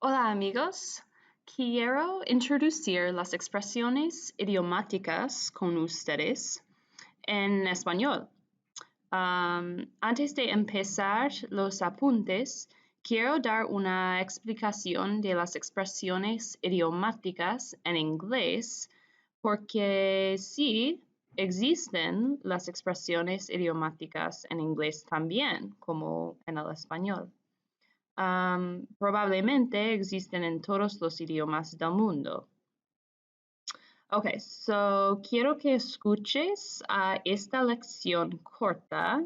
Hola amigos, quiero introducir las expresiones idiomáticas con ustedes en español. Antes de empezar los apuntes, quiero dar una explicación de las expresiones idiomáticas en inglés, porque sí existen las expresiones idiomáticas en inglés también, como en el español. Probablemente existen en todos los idiomas del mundo. Ok, so quiero que escuches a esta lección corta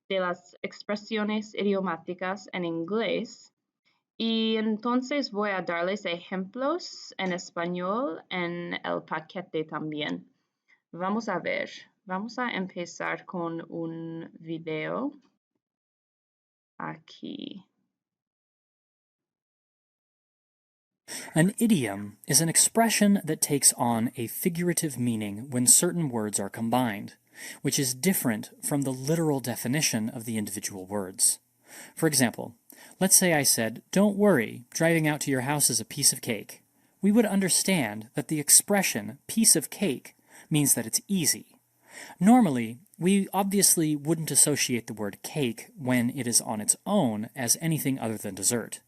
de las expresiones idiomáticas en inglés y entonces voy a darles ejemplos en español en el paquete también. Vamos a ver, vamos a empezar con un video aquí. An idiom is an expression that takes on a figurative meaning when certain words are combined, which is different from the literal definition of the individual words. For example, let's say I said, "Don't worry, driving out to your house is a piece of cake." We would understand that the expression piece of cake means that it's easy. Normally, we obviously wouldn't associate the word cake when it is on its own as anything other than dessert.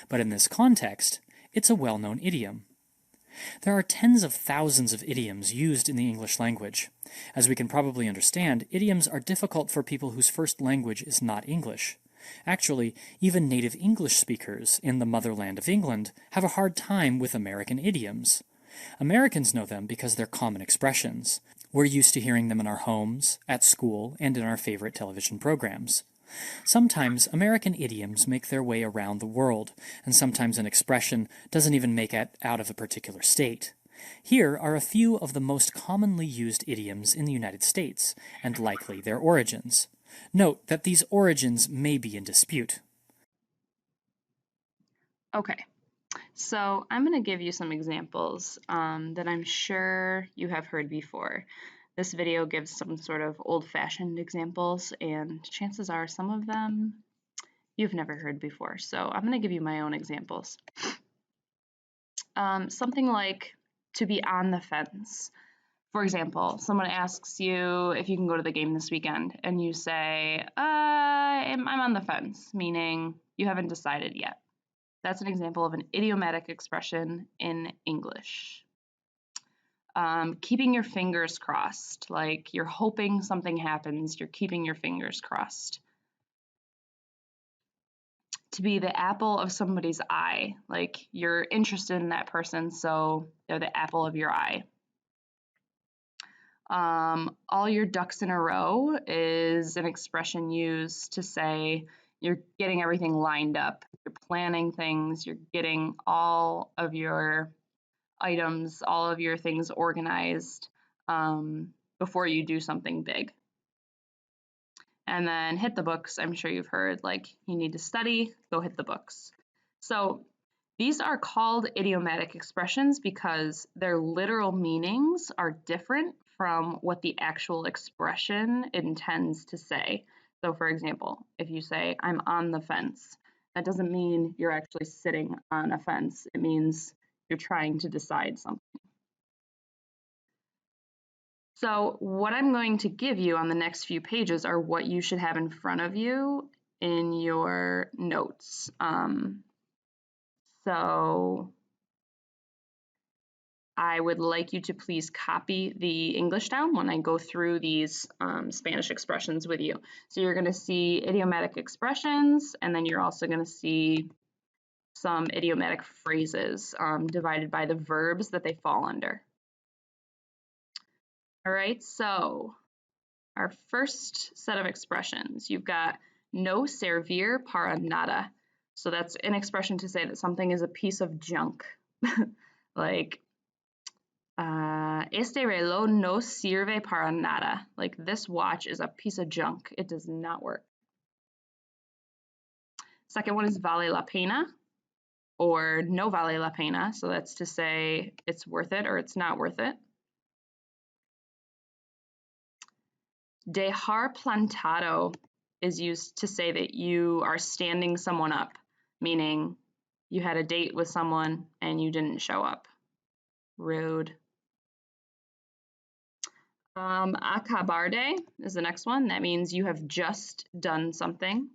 But in this context, it's a well-known idiom. There are tens of thousands of idioms used in the English language. As we can probably understand, idioms are difficult for people whose first language is not English. Actually, even native English speakers in the motherland of England have a hard time with American idioms. Americans know them because they're common expressions. We're used to hearing them in our homes, at school, and in our favorite television programs. Sometimes American idioms make their way around the world, and sometimes an expression doesn't even make it out of a particular state. Here are a few of the most commonly used idioms in the United States, and likely their origins. Note that these origins may be in dispute. Okay, so I'm going to give you some examples that I'm sure you have heard before. This video gives some sort of old-fashioned examples, and chances are some of them you've never heard before. So I'm going to give you my own examples. Something like to be on the fence. For example, someone asks you if you can go to the game this weekend, and you say, I'm on the fence, meaning you haven't decided yet. That's an example of an idiomatic expression in English. Keeping your fingers crossed, like you're hoping something happens, you're keeping your fingers crossed. To be the apple of somebody's eye, like you're interested in that person, so they're the apple of your eye. All your ducks in a row is an expression used to say you're getting everything lined up, you're planning things, you're getting all of your items, all of your things organized before you do something big. And then hit the books, I'm sure you've heard, like you need to study, go hit the books. So these are called idiomatic expressions because their literal meanings are different from what the actual expression intends to say. So for example, if you say, I'm on the fence, that doesn't mean you're actually sitting on a fence. It means you're trying to decide something. So what I'm going to give you on the next few pages are what you should have in front of you in your notes. So I would like you to please copy the English down when I go through these Spanish expressions with you. So you're going to see idiomatic expressions, and then you're also going to see some idiomatic phrases divided by the verbs that they fall under. All right, so our first set of expressions, you've got no servir para nada. So that's an expression to say that something is a piece of junk. Like, este reloj no sirve para nada. Like, this watch is a piece of junk. It does not work. Second one is vale la pena, or no vale la pena. So that's to say it's worth it or it's not worth it. Dejar plantado is used to say that you are standing someone up, meaning You had a date with someone and you didn't show up. Rude. Acabar de is the next one. That means you have just done something.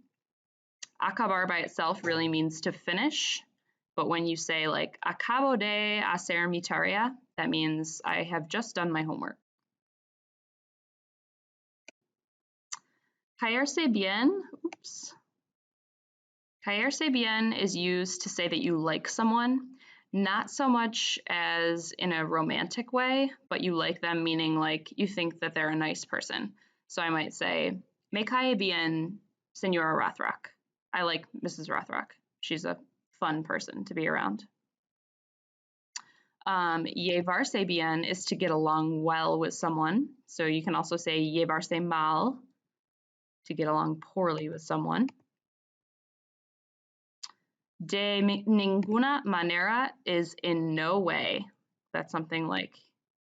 Acabar by itself really means to finish. But when you say like, acabo de hacer mi tarea, that means I have just done my homework. Caerse bien, oops. Caerse bien is used to say that you like someone, not so much as in a romantic way, but you like them meaning like you think that they're a nice person. So I might say, me cae bien Senora Rothrock. I like Mrs. Rothrock. She's a fun person to be around. Llevarse bien is to get along well with someone. So you can also say llevarse mal, to get along poorly with someone. De ninguna manera is in no way. That's something like,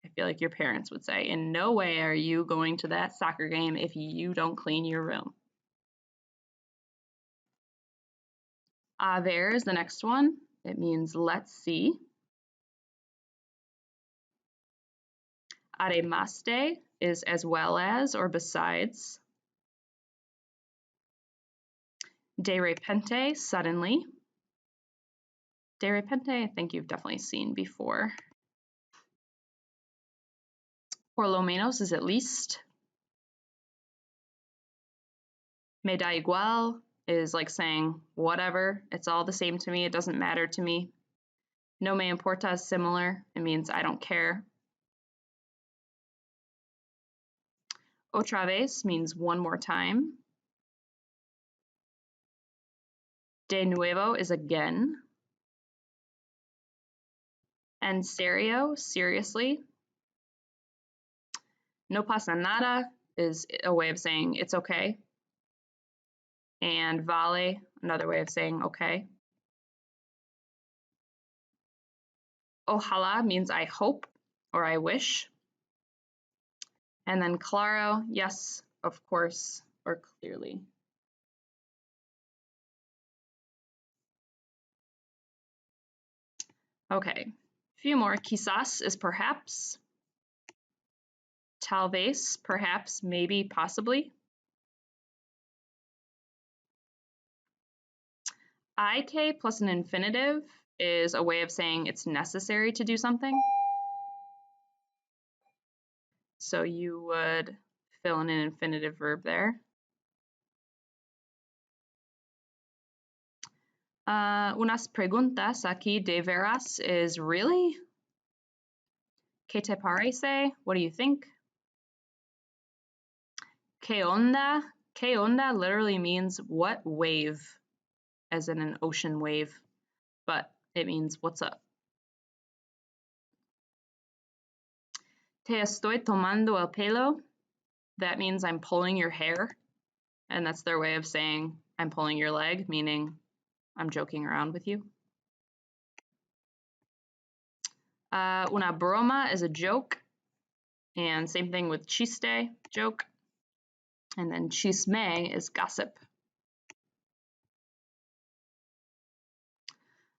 I feel like your parents would say, in no way are you going to that soccer game if you don't clean your room. A ver is the next one. It means let's see. Además de is as well as or besides. De repente, suddenly. De repente, I think you've definitely seen before. Por lo menos is at least. Me da igual is like saying whatever, it's all the same to me, it doesn't matter to me. No me importa is similar, it means I don't care. Otra vez means one more time. De nuevo is again. En serio, seriously. No pasa nada is a way of saying it's okay. And vale, another way of saying okay. Ojalá means I hope or I wish. And then claro, yes, of course, or clearly. Okay, a few more. Quizás is perhaps. Tal vez, perhaps, maybe, possibly. Ik plus an infinitive is a way of saying it's necessary to do something. So you would fill in an infinitive verb there. Unas preguntas aquí de veras is really? ¿Qué te parece? What do you think? ¿Qué onda? ¿Qué onda literally means what wave, as in an ocean wave, but it means what's up. Te estoy tomando el pelo. That means I'm pulling your hair, and that's their way of saying I'm pulling your leg, meaning I'm joking around with you. Una broma is a joke, and same thing with chiste, joke, and then chisme is gossip.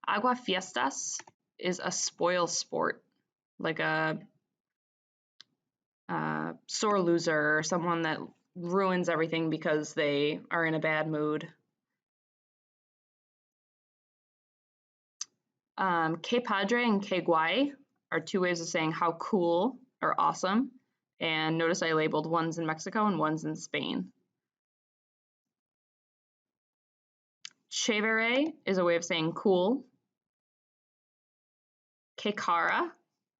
Aguafiestas is a spoil sport, like a sore loser or someone that ruins everything because they are in a bad mood. Que padre and que guay are two ways of saying how cool or awesome. And notice I labeled one's in Mexico and one's in Spain. Chévere is a way of saying cool. Que cara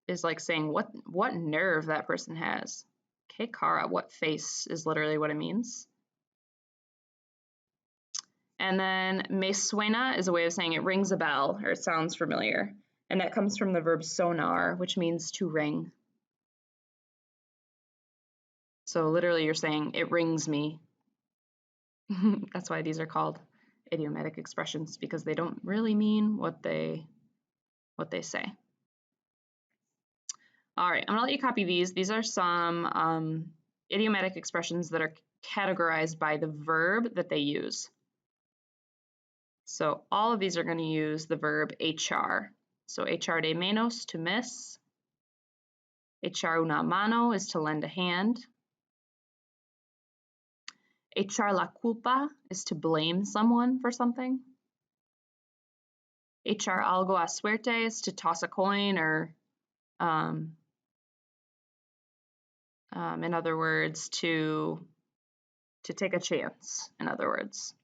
is like saying what nerve that person has. Que cara, what face is literally what it means. And then me suena is a way of saying it rings a bell or it sounds familiar. And that comes from the verb sonar, which means to ring. So literally you're saying it rings me. That's why these are called idiomatic expressions, because they don't really mean what they say. All right, I'm gonna let you copy these. These are some idiomatic expressions that are categorized by the verb that they use. So all of these are going to use the verb echar. So echar de menos, to miss. Echar una mano is to lend a hand. Echar la culpa is to blame someone for something. Echar algo a suerte is to toss a coin, or in other words, to take a chance, in other words.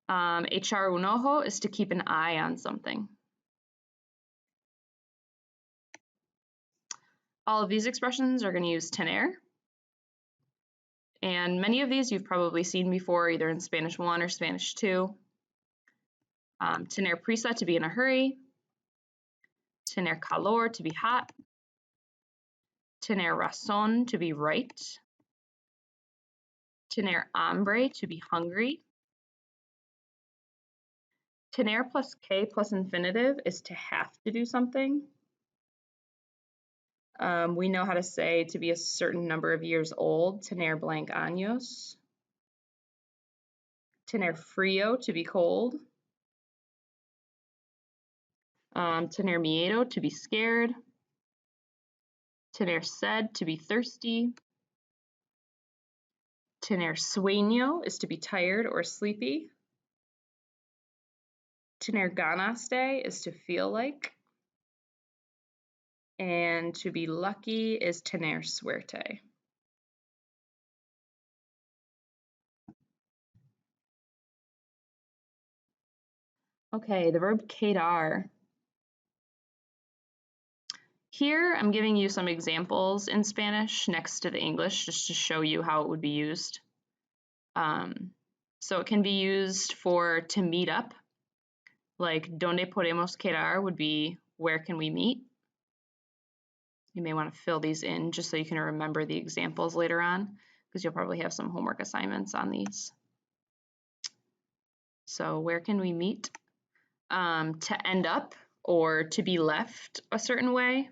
Echar un ojo is to keep an eye on something. All of these expressions are going to use tener. And many of these you've probably seen before, either in Spanish 1 or Spanish 2. Tener prisa, to be in a hurry. Tener calor, to be hot. Tener razón, to be right. Tener hambre, to be hungry. Tener plus que plus infinitive is to have to do something. We know how to say to be a certain number of years old, tener blank años. Tener frío, to be cold. Tener miedo, to be scared. Tener sed, to be thirsty. Tener sueño is to be tired or sleepy. Tener ganas de is to feel like. And to be lucky is tener suerte. Okay, the verb quedar. Here I'm giving you some examples in Spanish next to the English just to show you how it would be used. So it can be used for to meet up, like donde podemos quedar would be where can we meet. You may want to fill these in just so you can remember the examples later on, because you'll probably have some homework assignments on these. So where can we meet? To end up or to be left a certain way.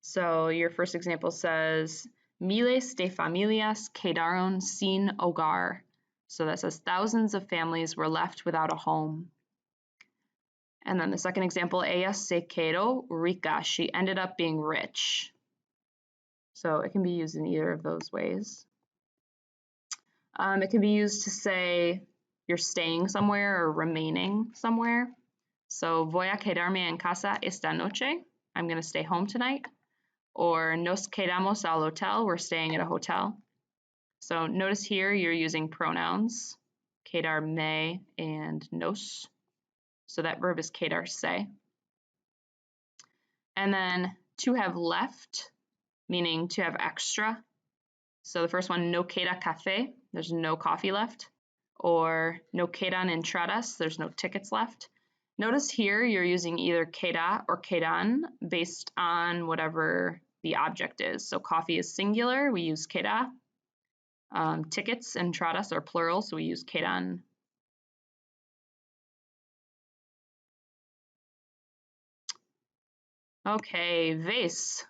So your first example says, miles de familias quedaron sin hogar. So that says thousands of families were left without a home. And then the second example, ella se quedó rica. She ended up being rich. So it can be used in either of those ways. It can be used to say you're staying somewhere or remaining somewhere. So voy a quedarme en casa esta noche. I'm going to stay home tonight. Or nos quedamos al hotel. We're staying at a hotel. So notice here you're using pronouns, quedarme and nos. So that verb is quedarse. And then to have left, meaning to have extra. So the first one, no queda café, there's no coffee left. Or no quedan entradas, there's no tickets left. Notice here you're using either queda or quedan based on whatever the object is. So coffee is singular, we use queda. Tickets, entradas, are plural, so we use quedan. Okay, vez.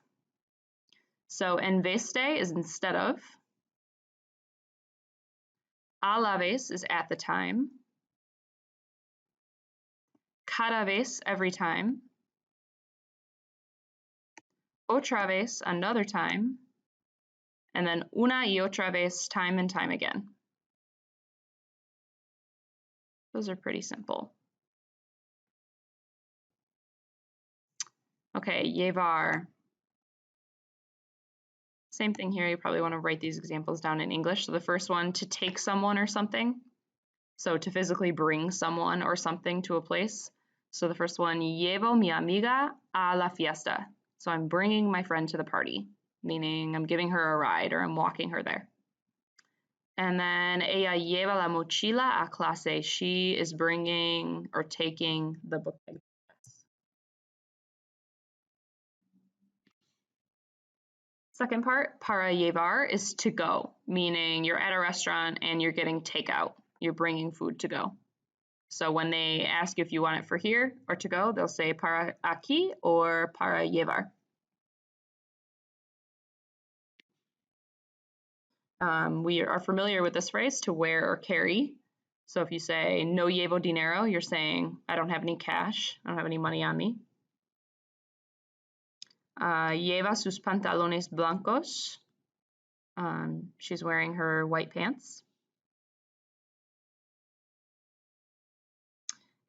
So en vez de is instead of. A la vez is at the time. Cada vez, every time. Otra vez, another time. And then una y otra vez, time and time again. Those are pretty simple. Okay, llevar. Same thing here, you probably want to write these examples down in English. So the first one, to take someone or something. So to physically bring someone or something to a place. So the first one, llevo mi amiga a la fiesta. So I'm bringing my friend to the party, meaning I'm giving her a ride or I'm walking her there. And then ella lleva la mochila a clase. She is bringing or taking the book. Second part, para llevar, is to go, meaning you're at a restaurant and you're getting takeout. You're bringing food to go. So when they ask you if you want it for here or to go, they'll say para aquí or para llevar. We are familiar with this phrase, to wear or carry. So if you say no llevo dinero, you're saying I don't have any cash, I don't have any money on me. Lleva sus pantalones blancos. She's wearing her white pants.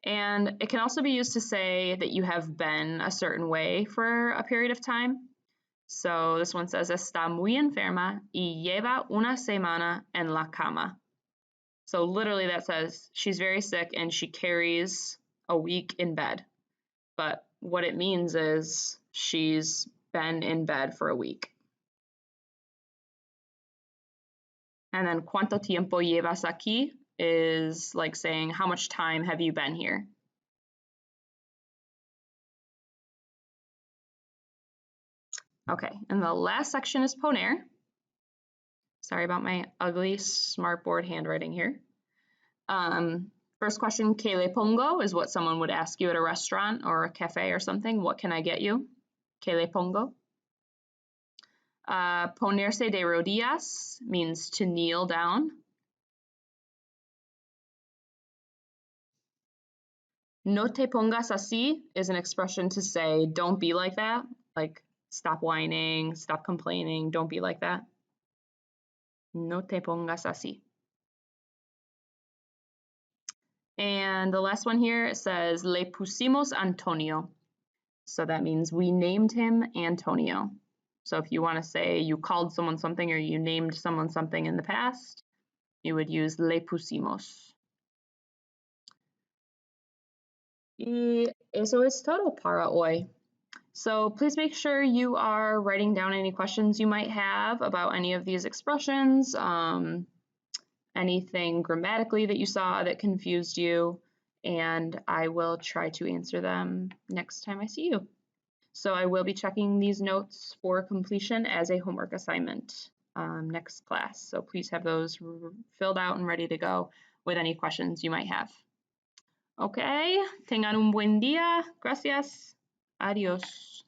And it can also be used to say that you have been a certain way for a period of time. So this one says, está muy enferma y lleva una semana en la cama. So literally that says she's very sick and she carries a week in bed. But what it means is she's been in bed for a week. And then cuánto tiempo llevas aquí is like saying how much time have you been here? Okay, and the last section is poner. Sorry about my ugly smartboard handwriting here. First question, ¿qué le pongo? Is what someone would ask you at a restaurant or a cafe or something. What can I get you? ¿Qué le pongo? Ponerse de rodillas means to kneel down. No te pongas así is an expression to say don't be like that, like stop whining, stop complaining, don't be like that. No te pongas así. And the last one here, it says le pusimos Antonio. So that means we named him Antonio. So if you want to say you called someone something or you named someone something in the past, you would use le pusimos. Y eso es todo para hoy. So please make sure you are writing down any questions you might have about any of these expressions, anything grammatically that you saw that confused you, and I will try to answer them next time I see you. So I will be checking these notes for completion as a homework assignment next class. So please have those filled out and ready to go with any questions you might have. Okay, tengan un buen día. Gracias. Adiós.